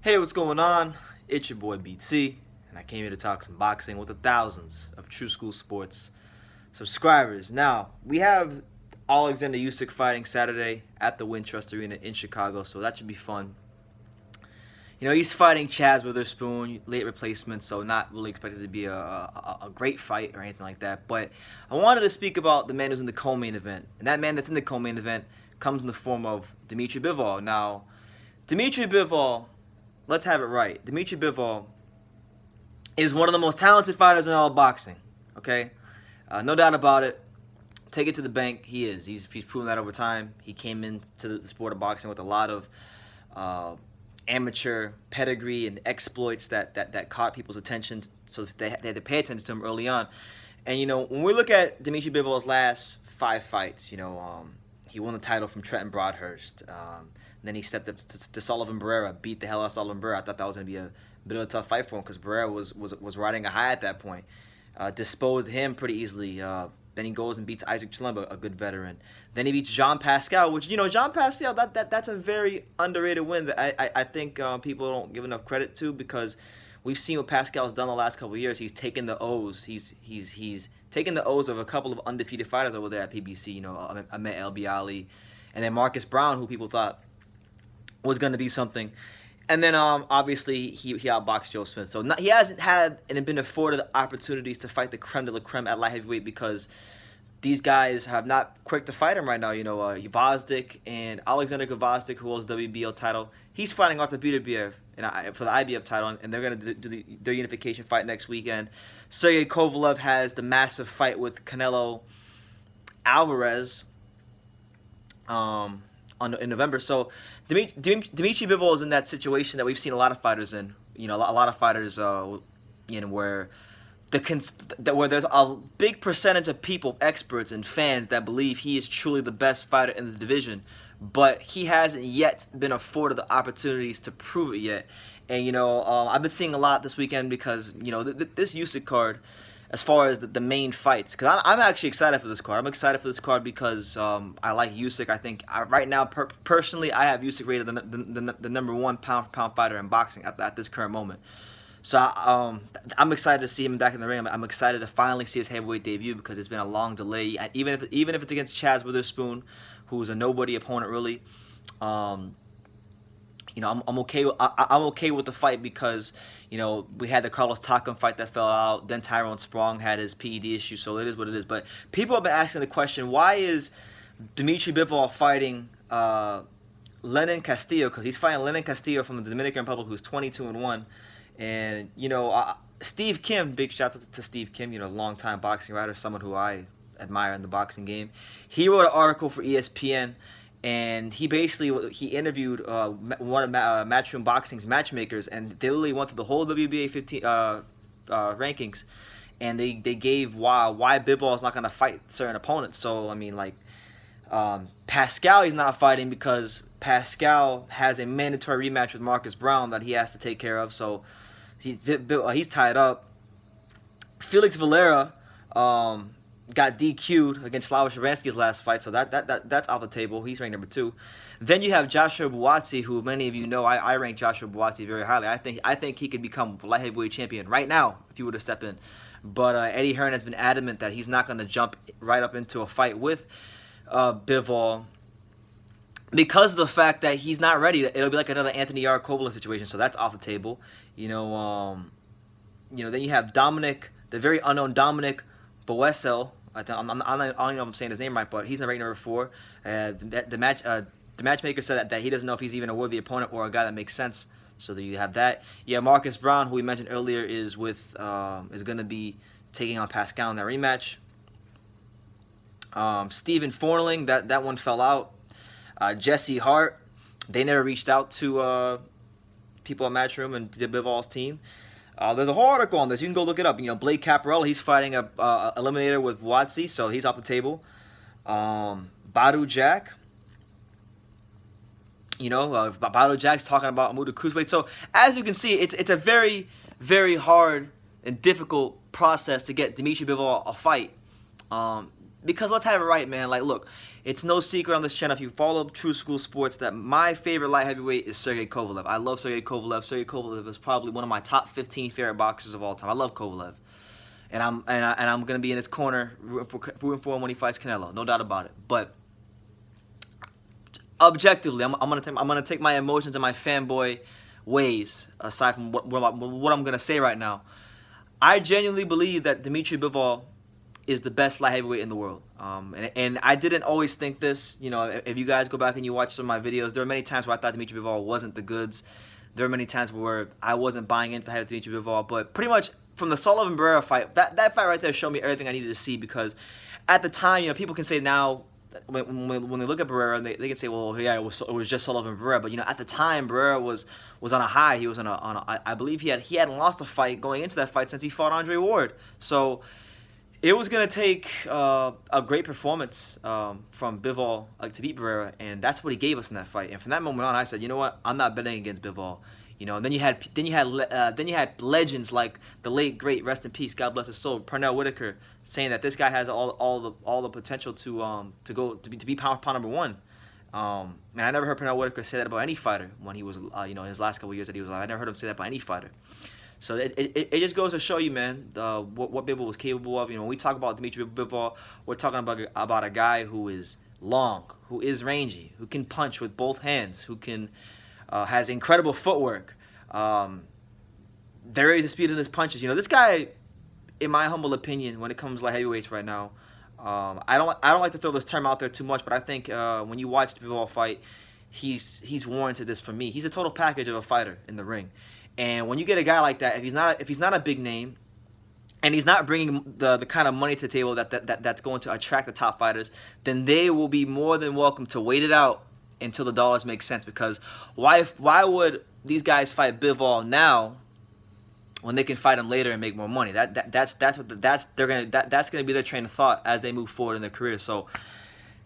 Hey, what's going on? It's your boy BT, and I came here to talk some boxing with the thousands of True School Sports subscribers. Now, we have Alexander Usyk fighting Saturday at the Wintrust Arena in Chicago, so that should be fun. He's fighting Chaz Witherspoon, late replacement, so not really expected to be a great fight or anything like that. But I wanted to speak about the man who's in the co-main event, and that man that's in the co-main event comes in the form of Dmitry Bivol. Now, Dmitry Bivol, let's have it right. Dmitry Bivol is one of the most talented fighters in all of boxing. Okay, no doubt about it. Take it to the bank. He is. He's proven that over time. He came into the sport of boxing with a lot of amateur pedigree and exploits that caught people's attention, so they had to pay attention to him early on. And when we look at Dmitry Bivol's last 5 fights, he won the title from Trenton Broadhurst. Then he stepped up to Sullivan Barrera, beat the hell out of Sullivan Barrera. I thought that was going to be a bit of a tough fight for him because Barrera was riding a high at that point. Disposed him pretty easily. Then he goes and beats Isaac Chilemba, a good veteran. Then he beats Jean Pascal, which, Jean Pascal, that's a very underrated win that I think people don't give enough credit to, because we've seen what Pascal's done the last couple of years. He's taken the O's. He's taken the O's of a couple of undefeated fighters over there at PBC, Ahmed El Bialy, and then Marcus Brown, who people thought was going to be something. And then obviously he outboxed Joe Smith. So he hasn't had and been afforded the opportunities to fight the creme de la creme at light heavyweight, because these guys have not quick to fight him right now. Gvozdyk and Alexander Gvozdyk, who holds the WBO title, he's fighting Arthur Beterbiev for the IBF title, and they're going to do their unification fight next weekend. Sergey Kovalev has the massive fight with Canelo Alvarez in November. So Dmitry Bivol is in that situation that we've seen a lot of fighters in. A lot of fighters where where there's a big percentage of people, experts and fans, that believe he is truly the best fighter in the division, but he hasn't yet been afforded the opportunities to prove it yet. And I've been seeing a lot this weekend because this Usyk card, as far as the main fights, because I'm actually excited for this card. I'm excited for this card because I like Usyk. I think right now, personally, I have Usyk rated the number 1 pound-for-pound fighter in boxing at this current moment. So I'm excited to see him back in the ring. I'm excited to finally see his heavyweight debut, because it's been a long delay. Even if it's against Chaz Witherspoon, who's a nobody opponent really. I'm okay. I'm okay with the fight because we had the Carlos Takam fight that fell out. Then Tyrone Sprong had his PED issue, so it is what it is. But people have been asking the question: why is Dmitry Bivol fighting Lenin Castillo? Because he's fighting Lenin Castillo from the Dominican Republic, who's 22-1. And Steve Kim, big shout out to Steve Kim, longtime boxing writer, someone who I admire in the boxing game. He wrote an article for ESPN. And he interviewed one of Matchroom Boxing's matchmakers, and they literally went through the whole WBA 15 rankings, and they gave why Bivol is not going to fight certain opponents. So Pascal he's not fighting because Pascal has a mandatory rematch with Marcus Brown that he has to take care of. So he's tied up. Felix Valera got DQ'd against Slavoj Sharansky's last fight, so that's off the table. He's ranked number 2. Then you have Joshua Buatsi, who many of you know I rank Joshua Buatsi very highly. I think he could become light heavyweight champion right now if he were to step in. But Eddie Hearn has been adamant that he's not going to jump right up into a fight with Bivol because of the fact that he's not ready. It'll be like another Anthony Yarde Kovalev situation, so that's off the table. Then you have Dominic, the very unknown Dominic Boesel. I don't know if I'm saying his name right, but he's in rank number 4. The matchmaker said that he doesn't know if he's even a worthy opponent or a guy that makes sense. So there you have that. Yeah, Marcus Brown, who we mentioned earlier, is going to be taking on Pascal in that rematch. Stephen Fornling, that one fell out. Jesse Hart, they never reached out to people at Matchroom and Bivol's team. There's a whole article on this. You can go look it up. Blake Caparella, he's fighting a eliminator with Watsi, so he's off the table. Badu Jack. Badu Jack's talking about Amuda Cruiserweight. So as you can see, it's a very, very hard and difficult process to get Dmitry Bivol a fight. because let's have it right, man. Like, look, it's no secret on this channel, if you follow True School Sports, that my favorite light heavyweight is Sergey Kovalev. I love Sergey Kovalev. Sergey Kovalev is probably one of my top 15 favorite boxers of all time. I love Kovalev, and I'm gonna be in his corner rooting for him when he fights Canelo, no doubt about it. But objectively, I'm gonna take my emotions and my fanboy ways aside from what I'm gonna say right now. I genuinely believe that Dmitry Bivol is the best light heavyweight in the world. And I didn't always think this. You know, if you guys go back and you watch some of my videos, there were many times where I thought Dmitry Bivol wasn't the goods. There were many times where I wasn't buying into Dmitry Bivol. But pretty much from the Sullivan-Barrera fight, that fight right there showed me everything I needed to see, because at the time, you know, people can say now, when they look at Barrera, they can say, well, yeah, it was just Sullivan Barrera. But you know, at the time, Barrera was on a high. He was on a I believe he hadn't lost a fight going into that fight since he fought Andre Ward. So it was gonna take a great performance from Bivol to beat Barrera, and that's what he gave us in that fight. And from that moment on, I said, you know what, I'm not betting against Bivol. You know, and then you had legends like the late great, rest in peace, God bless his soul, Pernell Whitaker, saying that this guy has all the potential to be pound for pound number one. And I never heard Pernell Whitaker say that about any fighter when he was you know, in his last couple of years that he was alive. I never heard him say that about any fighter. So it just goes to show you, man, what Bivol was capable of. You know, when we talk about Dmitry Bivol, we're talking about a guy who is long, who is rangy, who can punch with both hands, who can has incredible footwork, very disputed in his punches. You know, this guy, in my humble opinion, when it comes to light heavyweights right now, I don't like to throw this term out there too much, but I think when you watch the Bivol fight, he's warranted this for me. He's a total package of a fighter in the ring. And when you get a guy like that, if he's not a big name, and he's not bringing the kind of money to the table that's going to attract the top fighters, then they will be more than welcome to wait it out until the dollars make sense. Because why would these guys fight Bivol now when they can fight him later and make more money? That's gonna be their train of thought as they move forward in their career. So,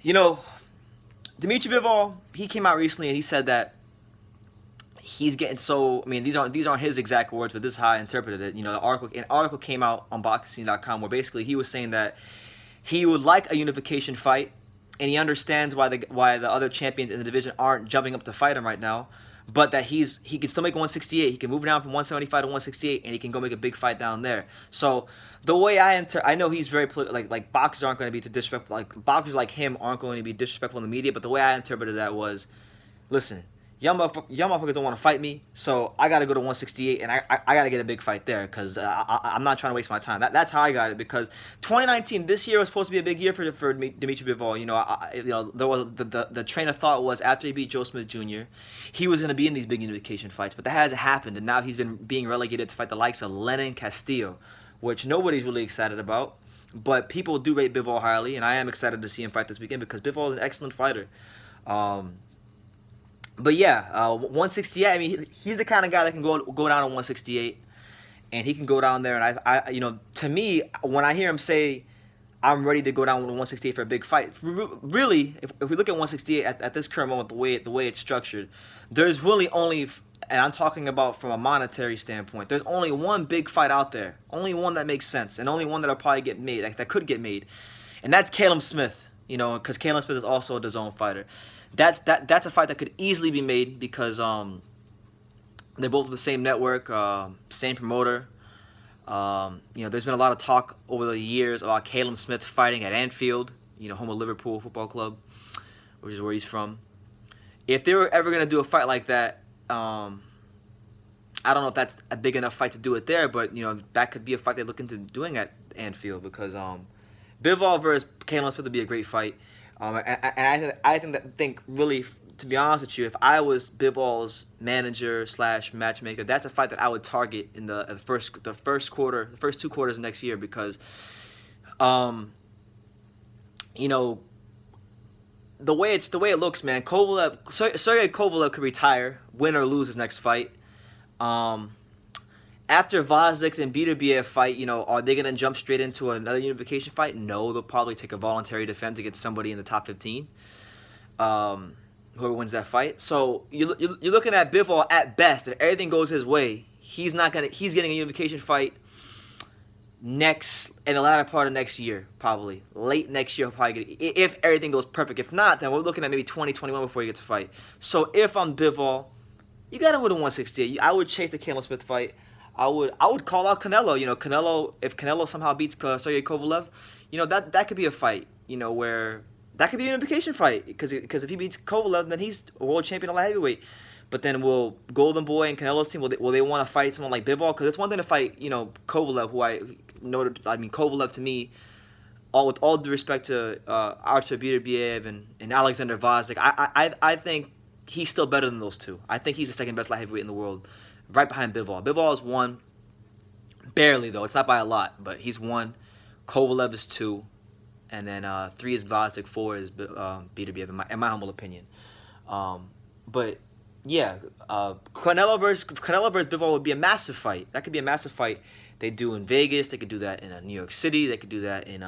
you know, Dmitry Bivol, he came out recently and he said that he's getting so, I mean, these aren't his exact words, but this is how I interpreted it. You know, an article came out on boxing.com where basically he was saying that he would like a unification fight, and he understands why the other champions in the division aren't jumping up to fight him right now, but that he can still make 168. He can move down from 175 to 168, and he can go make a big fight down there. So the way I know he's very like boxers aren't going to be too disrespectful. Like boxers like him aren't going to be disrespectful in the media. But the way I interpreted that was, listen, y'all motherfuckers don't want to fight me, so I got to go to 168, and I got to get a big fight there, because I'm not trying to waste my time. That's how I got it, because 2019, this year was supposed to be a big year for Dmitry Bivol. You know, there was the train of thought was after he beat Joe Smith Jr., he was going to be in these big unification fights, but that hasn't happened, and now he's been being relegated to fight the likes of Lenin Castillo, which nobody's really excited about, but people do rate Bivol highly, and I am excited to see him fight this weekend because Bivol is an excellent fighter. But yeah, 168. I mean, he's the kind of guy that can go down to 168, and he can go down there. And I, you know, to me, when I hear him say, "I'm ready to go down to 168 for a big fight," really, if we look at 168 at this current moment, the way it's structured, there's really only, and I'm talking about from a monetary standpoint, there's only one big fight out there, only one that makes sense, and only one that'll probably get made, that could get made, and that's Caleb Smith. You know, because Caleb Smith is also a DAZN fighter. That's a fight that could easily be made because they're both on the same network, same promoter. You know, there's been a lot of talk over the years about Caleb Smith fighting at Anfield, you know, home of Liverpool Football Club, which is where he's from. If they were ever going to do a fight like that, I don't know if that's a big enough fight to do it there, but, you know, that could be a fight they look into doing at Anfield, because Bivol versus Caleb Smith would be a great fight. And I think really, to be honest with you, if I was Bivol's manager / matchmaker, that's a fight that I would target in the first two quarters of next year, because, you know, the way it looks, man, Sergey Kovalev could retire, win or lose his next fight. After Vazik's and Beterbiev fight, you know, are they going to jump straight into another unification fight? No, they'll probably take a voluntary defense against somebody in the top 15, whoever wins that fight. So you're looking at Bivol at best. If everything goes his way, he's getting a unification fight in the latter part of next year, probably late next year, probably if everything goes perfect. If not, then we're looking at maybe 2021 before you get to fight. So if I'm Bivol, you gotta win a 168. I would chase the Callum Smith fight. I would call out Canelo. Canelo, if Canelo somehow beats Sergey Kovalev, that could be a fight. Where that could be a unification fight because if he beats Kovalev, then he's a world champion of light heavyweight. But then will Golden Boy and Canelo's team will they want to fight someone like Bivol? Because it's one thing to fight Kovalev, who Kovalev to me, with all due respect to Artur Beterbiev and Alexander Vazek, I think he's still better than those two. I think he's the second best light heavyweight in the world, right behind Bivol. Bivol is one, barely though. It's not by a lot, but he's one. Kovalev is two, and then 3 is Vazek, 4 is Beterbiev, in my humble opinion. But yeah, Canelo versus Bivol would be a massive fight. That could be a massive fight. They do in Vegas. They could do that in New York City. They could do that in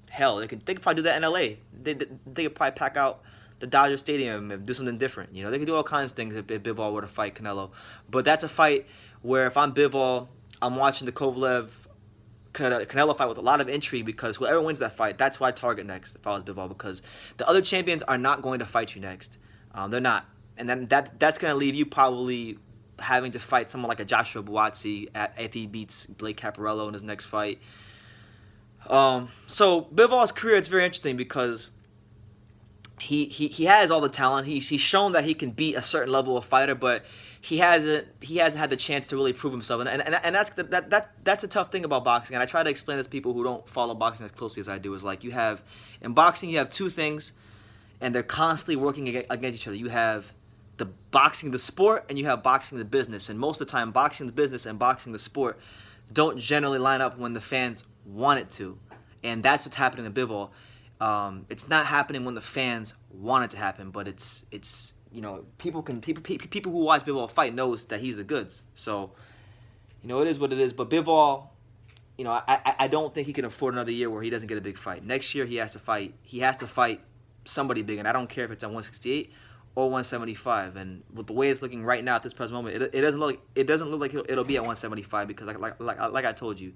hell. They could probably do that in LA. They could probably pack out the Dodger Stadium and do something different. They could do all kinds of things if Bivol were to fight Canelo. But that's a fight where if I'm Bivol, I'm watching the Kovalev Canelo fight with a lot of intrigue because whoever wins that fight, that's who I target next if I was Bivol, because the other champions are not going to fight you next. They're not. And then that's going to leave you probably having to fight someone like a Joshua Buatsi if he beats Blake Caparello in his next fight. So Bivol's career, it's very interesting because he has all the talent. He's shown that he can beat a certain level of fighter, but he hasn't had the chance to really prove himself. And that's a tough thing about boxing. And I try to explain this to people who don't follow boxing as closely as I do. Is like in boxing you have two things, and they're constantly working against each other. You have the boxing the sport, and you have boxing the business. And most of the time, boxing the business and boxing the sport don't generally line up when the fans want it to. And that's what's happening in Bivol. It's not happening when the fans want it to happen, but it's people who watch Bivol fight knows that he's the goods. So it is what it is. But Bivol, I don't think he can afford another year where he doesn't get a big fight. Next year he has to fight. He has to fight somebody big, and I don't care if it's at 168 or 175. And with the way it's looking right now at this present moment, it doesn't look like it'll be at 175 because like I told you,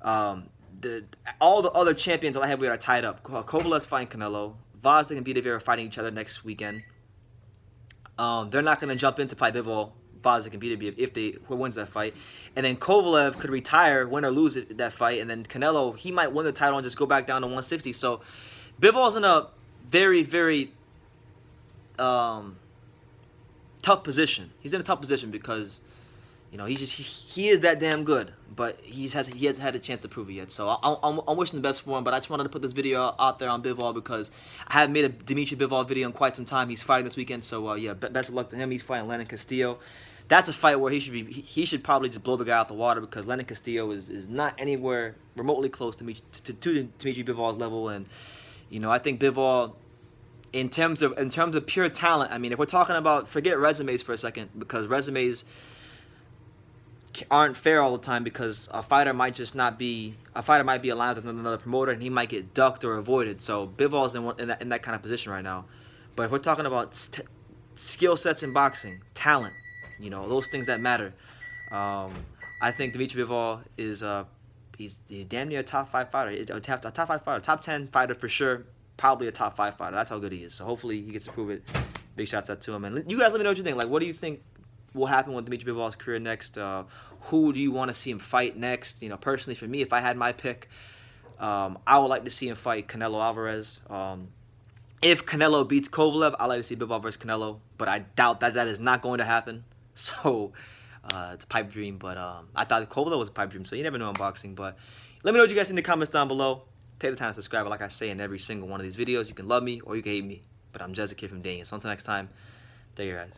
all the other champions that I have are tied up. Kovalev's fighting Canelo. Vazek and Beterbiev are fighting each other next weekend. They're not going to jump in to fight Bivol, Vazek, and Beterbiev who wins that fight. And then Kovalev could retire, win or lose that fight. And then Canelo, he might win the title and just go back down to 160. So Bivol's in a very, very tough position. He's in a tough position because he is that damn good, but he hasn't had a chance to prove it yet. So I'm wishing the best for him. But I just wanted to put this video out there on Bivol because I haven't made a Dmitry Bivol video in quite some time. He's fighting this weekend, so yeah, best of luck to him. He's fighting Lennon Castillo. That's a fight where he should probably just blow the guy out the water because Lennon Castillo is not anywhere remotely close to Dmitry Bivol's level. And I think Bivol, in terms of pure talent, I mean, if we're talking about, forget resumes for a second, because resumes aren't fair all the time, because a fighter might be aligned with another promoter and he might get ducked or avoided. So Bivol's in that kind of position right now. But if we're talking about skill sets in boxing, talent, those things that matter, I think Dmitry Bivol is he's damn near a top 5 fighter, a top 5 fighter, top 10 fighter for sure. Probably a top 5 fighter. That's how good he is. So hopefully he gets to prove it. Big shouts out to him. And you guys let me know what you think. Like, what do you think will happen with Dmitry Bivol's career next? Who do you want to see him fight next? Personally for me, if I had my pick, I would like to see him fight Canelo Alvarez. If Canelo beats Kovalev, I'd like to see Bivol versus Canelo. But I doubt that is not going to happen. So it's a pipe dream. But I thought Kovalev was a pipe dream. So you never know in boxing. But let me know what you guys think in the comments down below. Take the time to subscribe. Like I say in every single one of these videos, you can love me or you can hate me. But I'm Jessica from Daniel. So until next time, take care, guys.